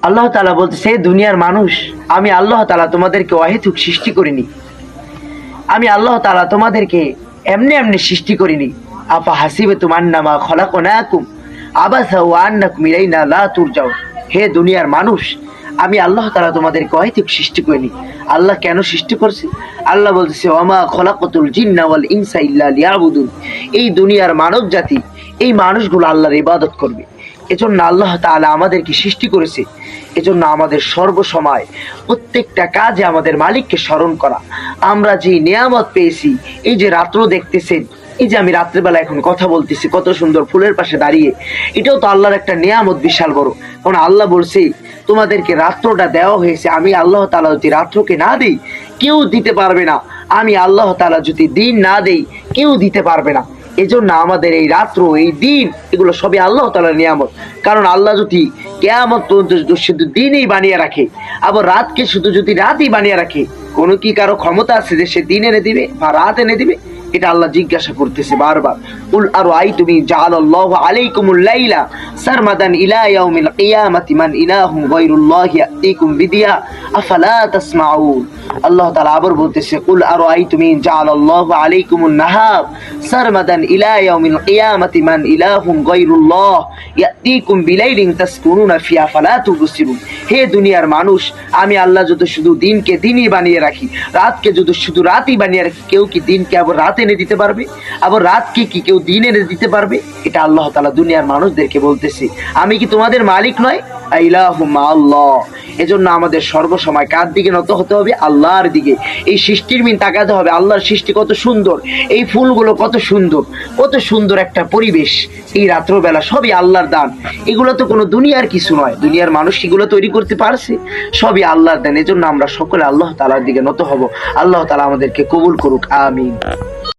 আল্লাহ তাআলা বলতেছে, দুনিয়ার মানুষ, আমি আল্লাহ তাআলা তোমাদেরকে অহেতুক সৃষ্টি করিনি। আমি আল্লাহ তাআলা তোমাদেরকে এমনি এমনি সৃষ্টি করিনি। আফা হাসিবাতুম আন্নামা খলাকনাকুম আবাসা ওয়া আন্নাকুম ইলাইনা লা তুরজাউন। হে দুনিয়ার মানুষ, আমি আল্লাহ তাআলা তোমাদেরকে অহেতুক সৃষ্টি করিনি। আল্লাহ কেন সৃষ্টি করছে? আল্লাহ বলতেছে, ওয়ামা খলাকতুল জিন্না ওয়াল ইনসা ইল্লা লিয়াবুদুন। এই দুনিয়ার মানব জাতি, এই মানুষগুলো আল্লাহর ইবাদত করবে। এজন্য আল্লাহ তাআলা আমাদেরকে সৃষ্টি করেছে। এজন্য আমাদের সর্বসময় প্রত্যেকটা কাজে আমাদের মালিককে স্মরণ করা। আমরা যে নিয়ামত পেয়েছি, এই যে রাত্র দেখতেছেন, এই যে আমি রাত্রেবেলা এখন কথা বলতেছি কত সুন্দর ফুলের পাশে দাঁড়িয়ে, এটাও তো আল্লাহর একটা নিয়ামত, বিশাল বড়। কারণ আল্লাহ বলছে, তোমাদেরকে রাত্রটা দেওয়া হয়েছে। আমি আল্লাহ তাআলা যদি রাত্রকে না দেই, কেউ দিতে পারবে না। আমি আল্লাহ তাআলা যদি দিন না দেই, কেউ দিতে পারবে না। এজন্য আমাদের এই রাত্র, এই দিন, এগুলো সবই আল্লাহ তাআলার নিয়ামত। কারণ আল্লাহ যদি কিয়ামত পর্যন্ত শুধু দিনই বানিয়ে রাখে, আবার রাতকে শুধু যদি রাতই বানিয়ে রাখে, কোনো কি কারো ক্ষমতা আছে যে সে দিন এনে দিবে বা রাত এনে দিবে? এটা আল্লাহ জিজ্ঞাসা করতেছে বারবার। কুল আরাআইতুম জাআলাল্লাহু আলাইকুমুল লাইলা সারমাদান ইলা ইয়াউমিল কিয়ামাতি মান ইলাহুম গায়রুল্লাহি ইয়াতিকুম বিদিয়া আফালা তাসমাউন। আল্লাহ তাআলা আবার বলতেছে, কুল আরাআইতুম জাআলাল্লাহু আলাইকুমুন নাহার সারমাদান ইলা ইয়াউমিল কিয়ামাতি মান ইলাহুম গায়রুল্লাহ ইয়াতিকুম বিলাইলিন তাসকুনুনা ফিহা ফালা তুবসিরুন। হে দুনিয়ার মানুষ, আমি আল্লাহ যদি শুধু দিনকে দিনই বানিয়ে রাখি, রাতকে যদি শুধু রাতই বানিয়ে রাখি, কেউ কি দিনকে আবার রাত এনে দিতে পারবে? আবার রাতকে কি কেউ দিন এনে দিতে পারবে? এটা আল্লাহ তাআলা দুনিয়ার মানুষদেরকে বলতেছে, আমি কি তোমাদের মালিক নয়? ইলাহু মাআল্লাহ। এজন্য আমাদের সর্বসময় কার দিকে নত হতে হবে? আল্লাহর দিকে। এই সৃষ্টির মিন তাকাতে হবে, আল্লাহর সৃষ্টি কত সুন্দর, এই ফুলগুলো কত সুন্দর, কত সুন্দর একটা পরিবেশ। এই রাত্রবেলা সবই আল্লাহর দান। এগুলো তো কোনো দুনিয়ার কিছু নয়, দুনিয়ার মানুষ এগুলো তৈরি করতে পারছে? সবই আল্লাহর দান। এজন্য আমরা সকলে আল্লাহ তাআলার দিকে নত হব। আল্লাহ তাআলা আমাদেরকে কবুল করুক, আমিন।